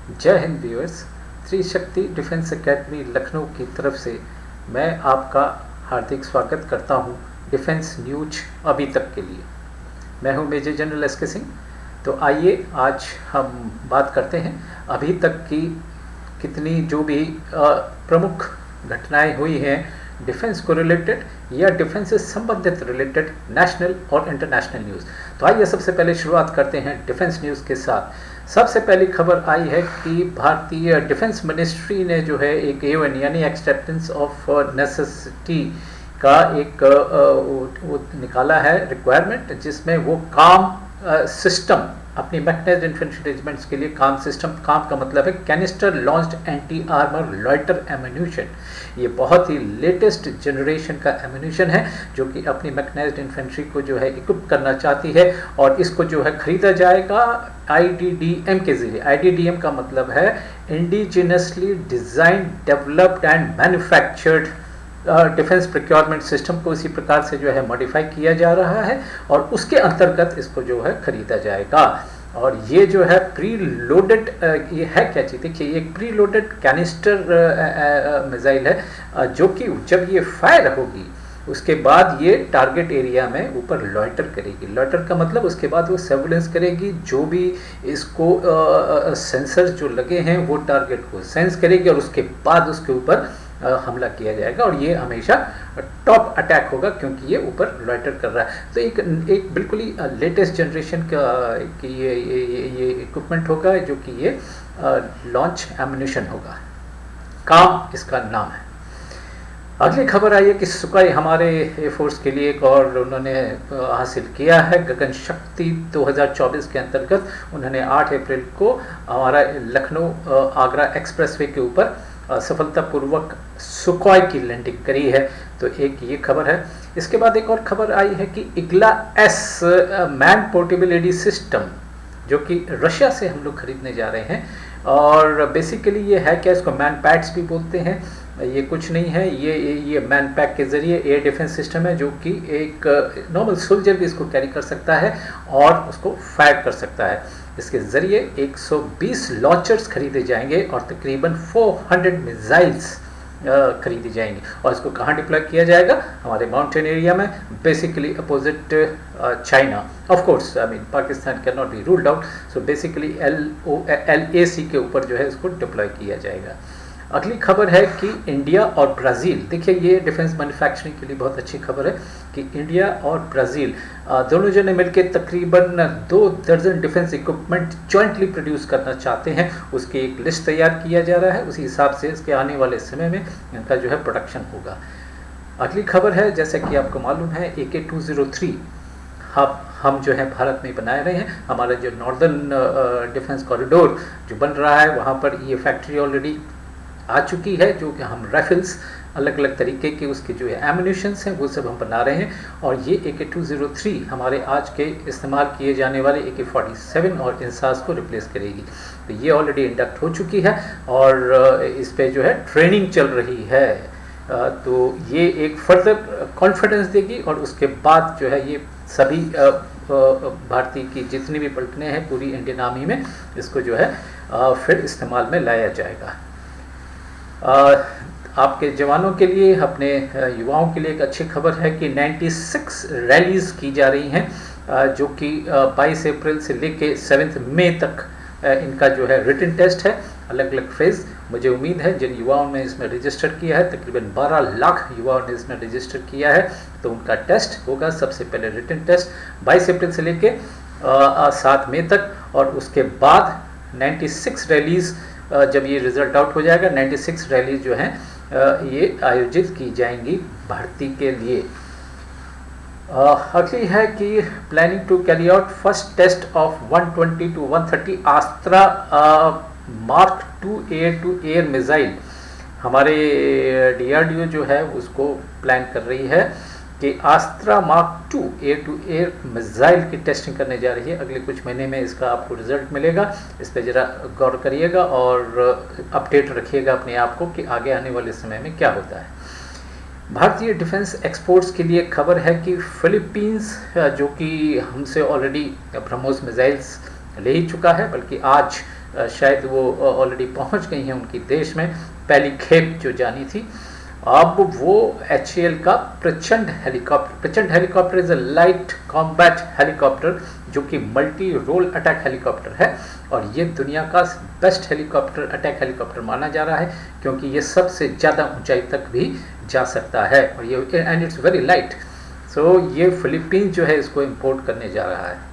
जय हिंद viewers. Trishakti Defence Academy Lucknow की तरफ से मैं आपका हार्दिक स्वागत करता हूं डिफेंस न्यूज अभी तक के लिए। मैं हूं मेजर जनरल एस के सिंह। तो आइए आज हम बात करते हैं अभी तक की कितनी जो भी प्रमुख घटनाएं हुई हैं डिफेंस को रिलेटेड या डिफेंस से संबंधित रिलेटेड नेशनल और इंटरनेशनल न्यूज़। तो आइए सबसे पहले शुरुआत करते हैं डिफेंस न्यूज़ के साथ। सबसे पहली खबर आई है कि भारतीय डिफेंस मिनिस्ट्री ने जो है एक AON यानी एक्सेप्टेंस ऑफ नेसेसिटी का एक वो निकाला है रिक्वायरमेंट, जिसमें वो काम सिस्टम अपनी मैकेनाइज्ड इन्फेंट्री रेजिमेंट्स के लिए काम सिस्टम, काम का मतलब है canister launched anti armour loiter ammunition. ये बहुत ही लेटेस्ट जनरेशन का एम्यूनिशन है जो कि अपनी मैकेनाइज्ड इन्फेंट्री को जो है इक्विप करना चाहती है, और इसको जो है खरीदा जाएगा IDDM के जरिए। IDDM का मतलब है indigenously design developed and manufactured defence procurement system को इसी प्रकार से जो है मॉडिफाई किया जा रहा है और उसके अंतर्गत इसको जो है खरीदा जाएगा। और ये जो है प्री लोडेड, ये है क्या चीज़, देखिए ये एक प्री लोडेड कैनिस्टर मिसाइल है जो कि जब ये फायर होगी उसके बाद ये टारगेट एरिया में ऊपर लॉइटर करेगी। लॉइटर का मतलब उसके बाद वो सर्विलेंस करेगी, जो भी इसको सेंसर जो लगे हैं वो टारगेट को सेंस करेगी और उसके बाद उसके ऊपर हमला किया जाएगा। और ये हमेशा टॉप अटैक होगा क्योंकि ये ऊपर लॉइटर कर रहा है। तो एक बिल्कुल ही लेटेस्ट जनरेशन का कि ये इक्विपमेंट होगा जो कि ये लॉन्च एम्यूनिशन होगा। काम इसका नाम है। अगली खबर आई है कि सुखाई हमारे एयरफोर्स के लिए एक और उन्होंने हासिल किया है। गगन शक्ति 2024 के अंतर्गत उन्होंने 8 अप्रैल को हमारा लखनऊ आगरा एक्सप्रेसवे के ऊपर सफलतापूर्वक सुखोई की लैंडिंग करी है। तो एक ये खबर है। इसके बाद एक और खबर आई है कि Igla S man portable AD system जो कि रशिया से हम लोग खरीदने जा रहे हैं, और बेसिकली ये है क्या, इसको मैन पैड्स भी बोलते हैं। ये कुछ नहीं है, ये मैन पैक के ज़रिए एयर डिफेंस सिस्टम है जो कि एक नॉर्मल सोल्जर भी इसको कैरी कर सकता है और उसको फायर कर सकता है। इसके ज़रिए 120 लॉन्चर्स खरीदे जाएंगे और तकरीबन 400 मिसाइल्स खरीदी जाएंगी। और इसको कहाँ डिप्लॉय किया जाएगा? हमारे माउंटेन एरिया में, basically opposite China. Of course I mean Pakistan can not be ruled out. So basically LAC के ऊपर जो है इसको डिप्लॉय किया जाएगा। अगली खबर है कि इंडिया और ब्राज़ील, देखिए ये डिफेंस मैन्युफैक्चरिंग के लिए बहुत अच्छी खबर है कि इंडिया और ब्राज़ील दोनों जने मिलकर तकरीबन 2 दर्जन डिफेंस इक्विपमेंट जॉइंटली प्रोड्यूस करना चाहते हैं। उसकी एक लिस्ट तैयार किया जा रहा है, उसी हिसाब से इसके आने वाले समय में इनका जो है प्रोडक्शन होगा। अगली खबर है, जैसा कि आपको मालूम है AK-203 हम जो है भारत में बना रहे हैं। हमारा जो नॉर्दर्न डिफेंस कॉरिडोर जो बन रहा है वहाँ पर ये फैक्ट्री ऑलरेडी आ चुकी है, जो कि हम राइफल्स अलग अलग तरीके के उसके जो है एम्यूनिशंस हैं वो सब हम बना रहे हैं। और ये AK-203 हमारे आज के इस्तेमाल किए जाने वाले AK-47 और इंसास को रिप्लेस करेगी। तो ये ऑलरेडी इंडक्ट हो चुकी है और इस पे जो है ट्रेनिंग चल रही है। तो ये एक फर्दर कॉन्फिडेंस देगी और उसके बाद जो है ये सभी भारतीय की जितनी भी पलटने हैं पूरी इंडियन आर्मी में इसको जो है फिर इस्तेमाल में लाया जाएगा। आपके जवानों के लिए, अपने युवाओं के लिए एक अच्छी खबर है कि 96 रैलीज़ की जा रही हैं जो कि 22 अप्रैल से लेके 7 मई तक इनका जो है रिटन टेस्ट है, अलग अलग फेज़। मुझे उम्मीद है जिन युवाओं ने इसमें रजिस्टर किया है, तकरीबन 12 लाख युवाओं ने इसमें रजिस्टर किया है, तो उनका टेस्ट होगा। सबसे पहले रिटन टेस्ट 22 अप्रैल से लेके 7 मई तक, और उसके बाद 96 रैलीज़ जब ये रिजल्ट आउट हो जाएगा 96 रैली जो हैं ये आयोजित की जाएंगी भर्ती के लिए। अगली है कि planning to carry out first test of 120 to 130 Astra Mark II air to air missile. हमारे DRDO जो है उसको प्लान कर रही है कि Astra Mark II air to air missile की टेस्टिंग करने जा रही है। अगले कुछ महीने में इसका आपको रिजल्ट मिलेगा। इस पर ज़रा गौर करिएगा और अपडेट रखिएगा अपने आप को कि आगे आने वाले समय में क्या होता है। भारतीय डिफेंस एक्सपोर्ट्स के लिए खबर है कि फिलीपींस जो कि हमसे ऑलरेडी ब्रह्मोस मिसाइल्स ले ही चुका है, बल्कि आज शायद वो ऑलरेडी पहुंच गई हैं उनकी देश में, पहली खेप जो जानी थी। अब वो HAL का प्रचंड helicopter is a light combat helicopter जो कि मल्टी रोल अटैक हेलीकॉप्टर है, और ये दुनिया का बेस्ट अटैक हेलीकॉप्टर माना जा रहा है, क्योंकि ये सबसे ज़्यादा ऊंचाई तक भी जा सकता है, और ये एंड इट्स वेरी लाइट। सो ये फिलीपींस जो है इसको इंपोर्ट करने जा रहा है।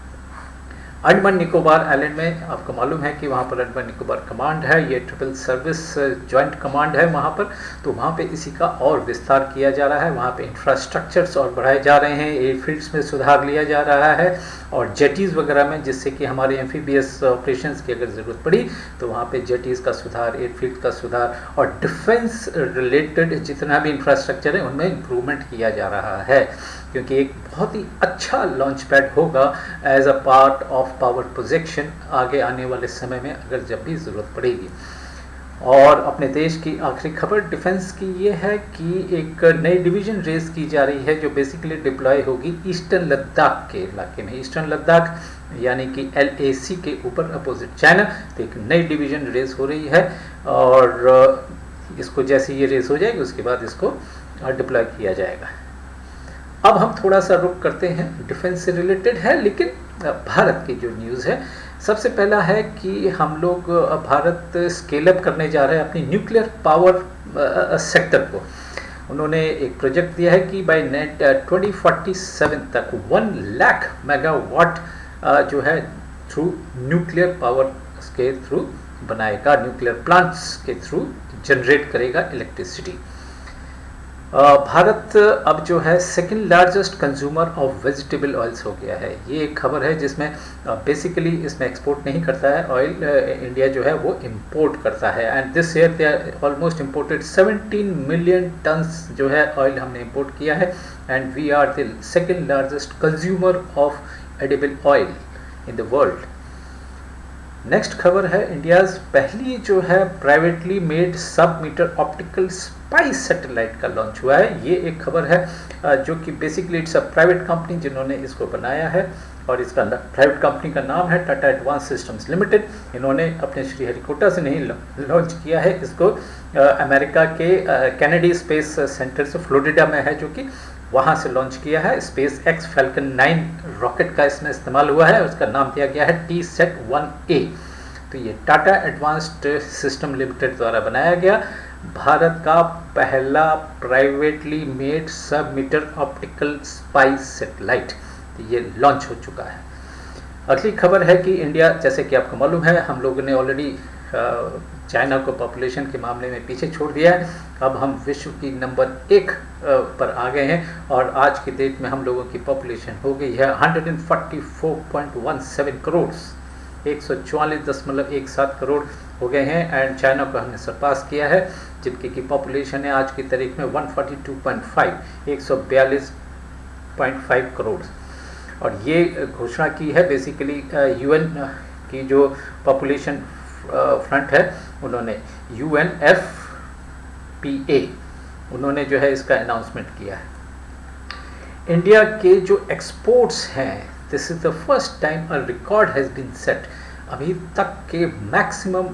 अंडमान निकोबार आइलैंड में आपको मालूम है कि वहाँ पर अंडमान निकोबार कमांड है, ये ट्रिपल सर्विस जॉइंट कमांड है वहाँ पर, तो वहाँ पे इसी का और विस्तार किया जा रहा है। वहाँ पे इंफ्रास्ट्रक्चर्स और बढ़ाए जा रहे हैं, एयरफील्ड्स में सुधार लिया जा रहा है, और जेटीज़ वगैरह में, जिससे कि हमारे एम्फीबियस ऑपरेशंस की अगर ज़रूरत पड़ी तो वहाँ पे जेटीज़ का सुधार, एयरफील्ड का सुधार, और डिफेंस रिलेटेड जितना भी इंफ्रास्ट्रक्चर है उनमें इम्प्रूवमेंट किया जा रहा है, क्योंकि एक बहुत ही अच्छा लॉन्च पैड होगा as a part of power projection आगे आने वाले समय में अगर जब भी ज़रूरत पड़ेगी। और अपने देश की आखिरी खबर डिफेंस की ये है कि एक नई डिवीज़न रेस की जा रही है जो बेसिकली डिप्लॉय होगी ईस्टर्न लद्दाख के इलाके में। ईस्टर्न लद्दाख यानी कि LAC के ऊपर अपोजिट चाइना, तो एक नई डिवीज़न रेस हो रही है, और इसको जैसे ये रेस हो जाएगी उसके बाद इसको डिप्लॉय किया जाएगा। अब हम थोड़ा सा रुक करते हैं, डिफेंस से रिलेटेड है लेकिन भारत की जो न्यूज़ है। सबसे पहला है कि हम लोग भारत स्केल अप करने जा रहे हैं अपनी न्यूक्लियर पावर सेक्टर को। उन्होंने एक प्रोजेक्ट दिया है कि बाय नेट 2047 तक 1 लाख मेगावाट जो है थ्रू न्यूक्लियर पावर के थ्रू बनाएगा, न्यूक्लियर प्लांट्स के थ्रू जनरेट करेगा इलेक्ट्रिसिटी। भारत अब जो है second largest consumer of vegetable oils हो गया है। ये एक खबर है जिसमें बेसिकली इसमें एक्सपोर्ट नहीं करता है ऑयल, इंडिया जो है वो इंपोर्ट करता है, and this year they are almost imported 17 million tons जो है ऑयल हमने इंपोर्ट किया है, and we are the second largest consumer of edible oil in the world. Next खबर है इंडियाज़ पहली जो है privately made sub meter optical space satellite का लॉन्च हुआ है। ये एक खबर है जो कि basically it's a private company जिन्होंने इसको बनाया है, और इसका प्राइवेट कंपनी का नाम है टाटा एडवांस सिस्टम्स लिमिटेड। इन्होंने अपने श्रीहरिकोटा से नहीं लॉन्च किया है इसको, अमेरिका के कैनेडी स्पेस सेंटर से फ्लोरिडा में है, जो कि वहाँ से लॉन्च किया है। SpaceX Falcon 9 रॉकेट का इसमें इस्तेमाल हुआ है, उसका नाम दिया गया है TSAT-1A। तो ये टाटा एडवांस्ड सिस्टम लिमिटेड द्वारा बनाया गया भारत का पहला privately made sub meter optical space satellite, तो ये लॉन्च हो चुका है। अगली खबर है कि इंडिया, जैसे कि आपको मालूम है, हम लोगों ने ऑलरेडी चाइना को पॉपुलेशन के मामले में पीछे छोड़ दिया है। अब हम विश्व की नंबर 1 पर आ गए हैं, और आज की डेट में हम लोगों की पॉपुलेशन हो गई है 144.17 करोड़, 144.17 करोड़ हो गए हैं, एंड चाइना को हमने सरपास किया है, जिनकी की पॉपुलेशन है आज की तारीख में 142.5 करोड़। और ये घोषणा की है बेसिकली UN की जो पॉपुलेशन फ्रंट है, उन्होंने UNFPA उन्होंने जो है इसका अनाउंसमेंट किया है। इंडिया के जो एक्सपोर्ट्स हैं, this is the first time a record has been set. अभी तक के मैक्सिमम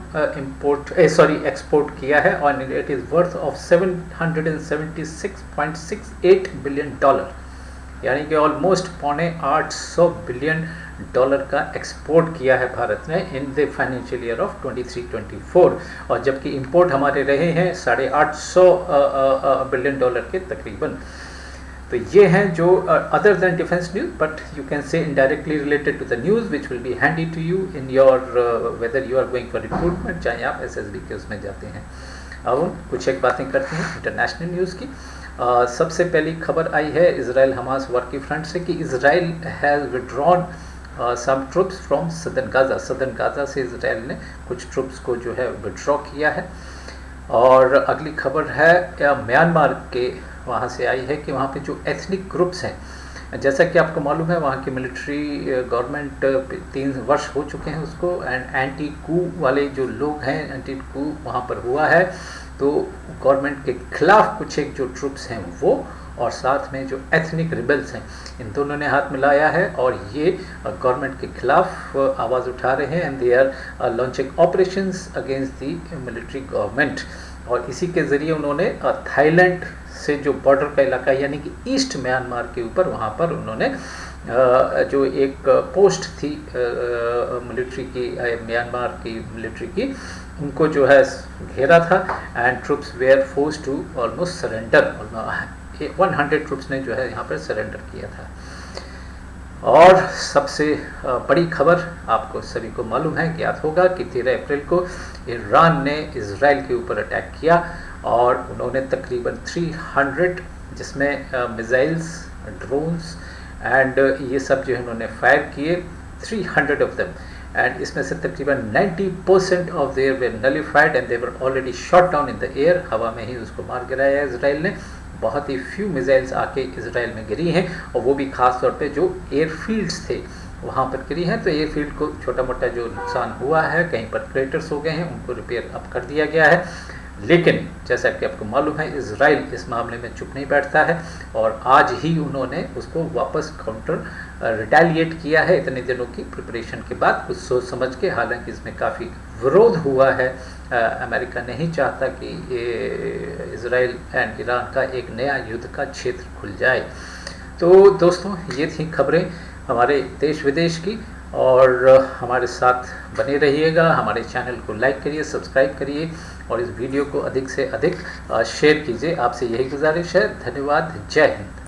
एक्सपोर्ट किया है, और it is worth of $776.68 billion, यानी कि ऑलमोस्ट $850 बिलियन का एक्सपोर्ट किया है भारत ने in the financial year of 23-24, और जबकि इंपोर्ट हमारे रहे हैं $850 बिलियन के तकरीबन। तो ये हैं जो other than defence news, but you can say indirectly related to the news which will be handy to you in your whether you are going for recruitment, चाहे आप SSB के उसमें जाते हैं। अब कुछ एक बातें करते हैं इंटरनेशनल न्यूज़ की। सबसे पहली खबर आई है इजराइल हमास वॉर की फ्रंट से कि Israel has withdrawn some troops from southern Gaza से इजराइल ने कुछ ट्रुप्स को जो है विड्रॉ किया है। और अगली खबर है म्यांमार के वहाँ से आई है कि वहाँ पे जो एथनिक ग्रुप्स हैं, जैसा कि आपको मालूम है वहाँ की मिलिट्री गवर्नमेंट 3 वर्ष हो चुके हैं उसको, एंड एंटी कू वाले जो लोग हैं, एंटी कू वहाँ पर हुआ है, तो गवर्नमेंट के खिलाफ कुछ एक जो ट्रुप्स हैं वो, और साथ में जो एथनिक रिबल्स हैं, इन दोनों ने हाथ मिलाया है और ये गवर्नमेंट के खिलाफ आवाज़ उठा रहे हैं, and they are launching operations against the military government. और इसी के ज़रिए उन्होंने थाईलैंड से जो बॉर्डर का इलाका यानी कि ईस्ट म्यांमार के ऊपर, वहाँ पर उन्होंने जो एक पोस्ट थी मिलिट्री की, म्यांमार की मिलिट्री की, उनको जो है घेरा था, and troops were force to almost surrender. 100 troops ने जो है यहाँ पर सरेंडर किया था। और सबसे बड़ी खबर आपको सभी को मालूम है, ज्ञात होगा कि 13 अप्रैल को ईरान ने इजराइल के ऊपर अटैक किया और उन्होंने तकरीबन 300 जिसमें मिसाइल्स, ड्रोन्स एंड ये सब जो है उन्होंने फायर किए, 300 ऑफ देम, एंड इसमें से तकरीबन 90% of their way nullified and they were already shot down in the air. हवा में ही उसको मार गिराया इजराइल ने। बहुत ही फ्यू मिसाइल्स आके इजराइल में गिरी हैं, और वो भी ख़ास तौर पे जो एयरफील्ड्स थे वहाँ पर गिरी हैं। तो एयरफील्ड को छोटा मोटा जो नुकसान हुआ है, कहीं पर क्रेटर्स हो गए हैं, उनको रिपेयर अब कर दिया गया है। लेकिन जैसा कि आपको मालूम है, इजराइल इस मामले में चुप नहीं बैठता है, और आज ही उन्होंने उसको वापस काउंटर रिटेलिएट किया है इतने दिनों की प्रिपरेशन के बाद, कुछ सोच समझ के। हालांकि इसमें काफ़ी विरोध हुआ है। अमेरिका नहीं चाहता कि इजराइल एंड ईरान का एक नया युद्ध का क्षेत्र खुल जाए। तो दोस्तों, ये थी खबरें हमारे देश विदेश की, और हमारे साथ बने रहिएगा। हमारे चैनल को लाइक करिए, सब्सक्राइब करिए, और इस वीडियो को अधिक से अधिक शेयर कीजिए। आपसे यही गुजारिश है। धन्यवाद। जय हिंद।